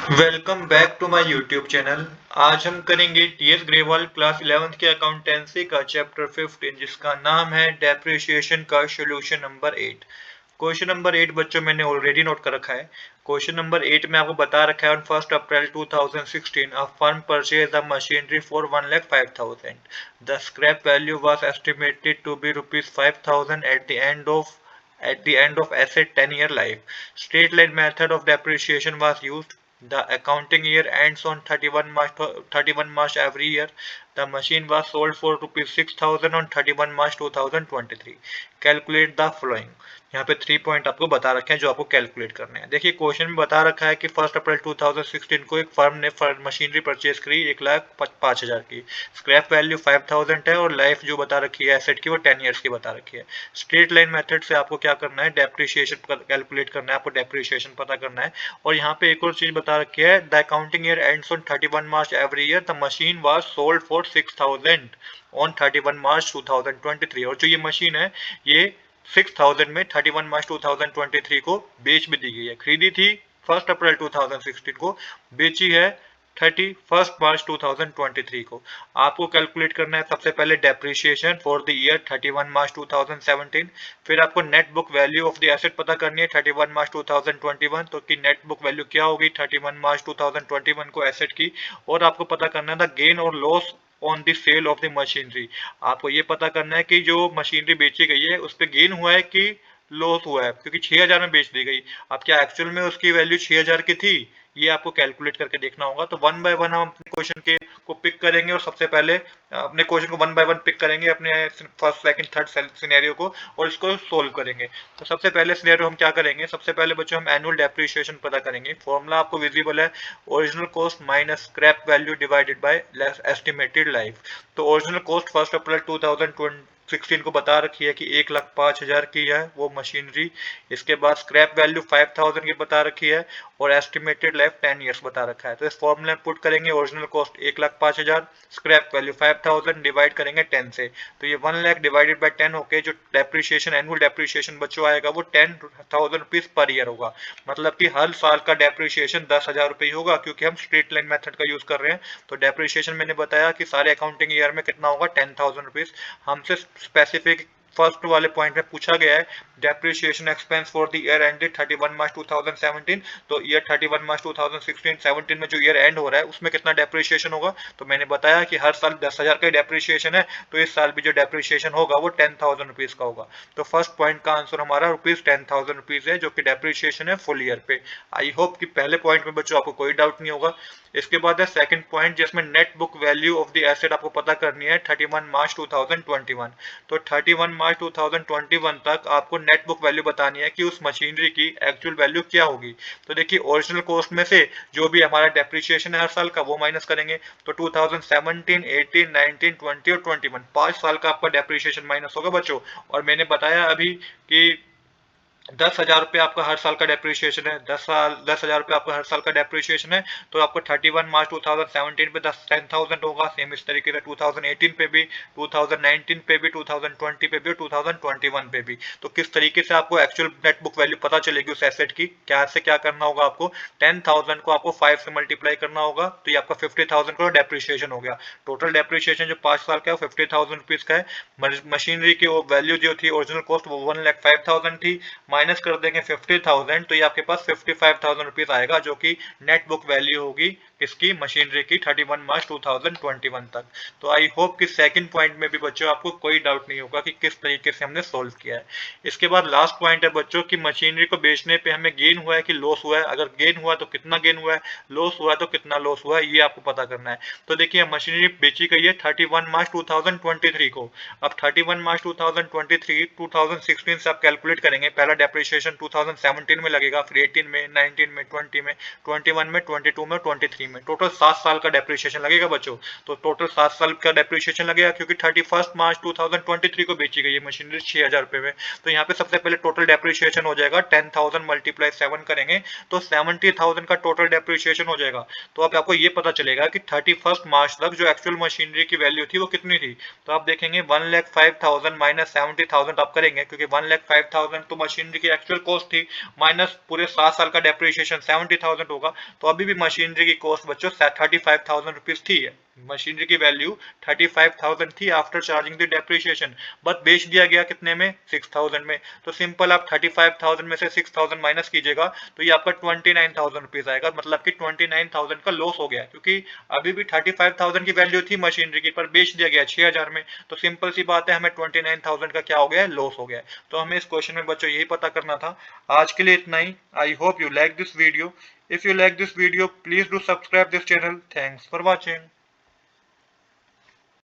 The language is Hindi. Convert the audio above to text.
Welcome back to my YouTube channel. आज हम करेंगे टीएस ग्रेवाल क्लास 11th के अकाउंटेंसी का चैप्टर 15 जिसका नाम है डेप्रिसिएशन का सॉल्यूशन नंबर 8। क्वेश्चन नंबर 8 बच्चों मैंने ऑलरेडी नोट कर रखा है। क्वेश्चन नंबर 8 में आपको बता रखा है on 1 April 2016 a firm purchase the machinery for 1,05,000। The scrap value was estimated to be ₹5,000 at the end of asset 10-year life. Straight line method of depreciation was used. The accounting year ends on 31 March every year. The machine was sold for ₹6,000 on 31 March 2023. Calculate the following. यहाँ पे 3 पॉइंट आपको बता रखे हैं जो आपको कैलकुलेट करने हैं। देखिए क्वेश्चन में बता रखा है कि 1 अप्रैल 2016 को एक फर्म ने मशीनरी परचेज करी 1,05,000 की। स्क्रैप वैल्यू 5,000 है और लाइफ जो बता रखी है एसेट की वो 10 ईयर्स की बता रखी है। स्ट्रेट लाइन मेथड से आपको क्या करना है, डेप्रिसिएशन कैलकुलेट करना है, आपको डेप्रिसिएशन पता करना है। और यहाँ पे एक और चीज बता रखी है, the accounting year ends on 31 March every year. The machine was sold for 6,000 on 31 मार्च 2023। और जो ये मशीन है ये 6,000 में 31 मार्च 2023 को बेच भी दी गई है। खरीदी थी 1 अप्रैल 2016 को, बेची है 31 मार्च 2023 को। आपको कैलकुलेट करना है सबसे पहले डेप्रिसिएशन फॉर द ईयर 31 मार्च 2017। फिर आपको net book value of the asset पता करनी है 31 मार्च 2021। तो कि नेट बुक वैल्यू क्या होगी 31 मार्च 2021 को एसेट की। और आपको पता करना है द गेन और loss on the sale of the machinery. आपको ये पता करना है कि जो मशीनरी बेची गई है उस पर गेन हुआ है कि लॉस हुआ है, क्योंकि 6,000 में बेच दी गई। अब क्या एक्चुअल में उसकी वैल्यू 6,000 की थी, ये आपको कैलकुलेट करके देखना होगा। तो वन बाय वन हम अपने क्वेश्चन के को पिक करेंगे और सबसे पहले अपने क्वेश्चन को वन बाय वन पिक करेंगे अपने फर्स्ट सेकंड थर्ड सिनेरियो को और इसको सोल्व करेंगे। तो सबसे पहले सिनेरियो हम क्या करेंगे, सबसे पहले बच्चों हम एनुअल डेप्रिसिएशन पता करेंगे। फॉर्मूला आपको विजिबल है, original cost minus scrap value divided by estimated life. तो ओरिजिनल कॉस्ट 1 अप्रैल 2016 को बता रखी है कि 1,05,000 की है वो मशीनरी। इसके बाद स्क्रैप वैल्यू 5,000 की बता रखी है और एस्टिमेटेड लाइफ 10 ईयर्स बता रखा है। तो इस फॉर्मूले में पुट करेंगे original cost 1,05,000, scrap value 5,000 divide करेंगे 10 से। तो ये 1 लाख डिवाइडेड बाय 10 होके जो डेप्रिसिएशन एनुअल डेप्रिसिएशन बच्चों आएगा वो 10,000 रुपीज पर ईयर होगा। मतलब कि हर साल का डेप्रिसिएशन 10,000 रुपये होगा, क्योंकि हम स्ट्रेट लाइन मेथड का यूज कर रहे हैं। तो डेप्रिसिएशन मैंने बताया कि सारे अकाउंटिंग ईयर में कितना होगा 10,000 रुपीज। हमसे स्पेसिफिक फर्स्ट वाले पॉइंट में पूछा गया है depreciation expense for the year ended 31 मार्च 2017। तो ईयर 31 मार्च 2016 17 में जो ईयर एंड हो रहा है उसमें कितना डेप्रिसिएशन होगा। तो मैंने बताया कि हर साल 10,000 का डेप्रिसिएशन है, तो इस साल भी जो डेप्रिसिएशन होगा वो 10,000 रुपीज का होगा। तो फर्स्ट पॉइंट का आंसर हमारा ₹10,000 रुपीज है, जो कि डेप्रिसिएशन है फुल ईयर पे। आई होप कि पहले पॉइंट में बच्चों आपको कोई डाउट नहीं होगा। इसके बाद है सेकंड पॉइंट, जिसमें net book value of the asset आपको पता करनी है 31 मार्च 2021। तो 31 मार्च 2021 तक आपको नेट बुक वैल्यू बतानी है कि उस मशीनरी की एक्चुअल वैल्यू क्या होगी। तो देखिए ओरिजिनल कॉस्ट में से जो भी हमारा डेप्रिसिएशन है हर साल का वो माइनस करेंगे। तो 2017, 18, 19, 20 और 21 5 साल का आपका डेप्रिसिएशन माइनस होगा बच्चों। और मैंने बताया अभी कि 10,000 रुपये आपका हर साल का डेप्रिसिएशन है। 10,000 रुपये आपका हर साल का डेप्रिसिएशन है। तो आपको 31 मार्च 2017 पे 10,000 होगा। सेम इस तरीके से 2018 पे भी, 2019 पे भी, 2020 पे भी और 2021 पे भी। तो किस तरीके से आपको एक्चुअल नेट बुक वैल्यू पता चलेगी उस एसेट की, क्या से क्या करना होगा आपको, 10,000 को आपको 5 से मल्टीप्लाई करना होगा। तो ये आपका 50,000 का डेप्रिसिएशन हो गया। टोटल डेप्रिसिएशन जो 5 साल का है 50,000 रुपीज का है। मशीनरी की वो वैल्यू जो थी ओरिजिनल कॉस्ट वो 1,05,000 थी, माइनस कर देंगे 50,000। तो ये आपके पास 55,000 रुपीज आएगा, जो कि नेट बुक वैल्यू होगी किसकी, मशीनरी की 31 मार्च 2021 तक। तो आई होप कि सेकंड पॉइंट में भी बच्चों आपको कोई डाउट नहीं होगा कि किस तरीके से हमने सोल्व किया है। इसके बाद लास्ट पॉइंट है बच्चों की मशीनरी को बेचने पे हमें गेन हुआ है कि लॉस हुआ है। अगर गेन हुआ तो कितना गेन हुआ है, लॉस हुआ तो कितना लॉस हुआ है, ये आपको पता करना है। तो देखिए मशीनरी बेची गई है 31 मार्च 2023 को। अब 31 मार्च 2023 2016 से आप कैलकुलेट करेंगे। पहला डेप्रिसिएशन 2017 में लगेगा, फिर 18 में, 19 में, 20 में, 21 में, 22 में, 23 2023 में। टोटल 7 साल का डेप्रिसिएशन लगेगा बच्चों। तो टोटल 7 साल का डेप्रिसिएशन लगेगा क्योंकि 31 मार्च 2023 को बेची गई है मशीनरी 6000 रुपए में। तो यहाँ पे सबसे पहले टोटल डेप्रिसिएशन हो जाएगा 10,000 मल्टीप्लाई 7 करेंगे तो 70,000 का टोटल डेप्रिसिएशन हो जाएगा। तो अब आपको ये पता चलेगा कि 31 मार्च तक जो एक्चुअल मशीनरी की वैल्यू थी वो कितनी थी। तो आप देखेंगे 1,05,000 माइनस 70,000 आप करेंगे क्योंकि 1,05,000 तो मशीनरी की एक्चुअल कॉस्ट थी माइनस पूरे 7 साल का डेप्रिसिएशन 70,000 होगा। तो अभी भी मशीनरी की कॉस्ट बच्चों 35,000 रुपीज थी। मशीनरी की वैल्यू 35,000 थी after charging the depreciation, but बेच दिया गया कितने में 6,000 में। तो सिंपल आप 35,000 में से 6,000 माइनस कीजिएगा तो ये आपका 29,000 रुपीज आएगा, मतलब कि 29,000 का लॉस हो गया क्योंकि अभी भी 35,000 की वैल्यू थी मशीनरी की पर बेच दिया गया 6,000 में। तो सिंपल सी बात है, हमें 29,000 का क्या हो गया, लॉस हो गया। तो हमें इस क्वेश्चन में बच्चों यही पता करना था। आज के लिए इतना ही। I hope you like this video. If you like this video, please do subscribe this channel. Thanks for watching.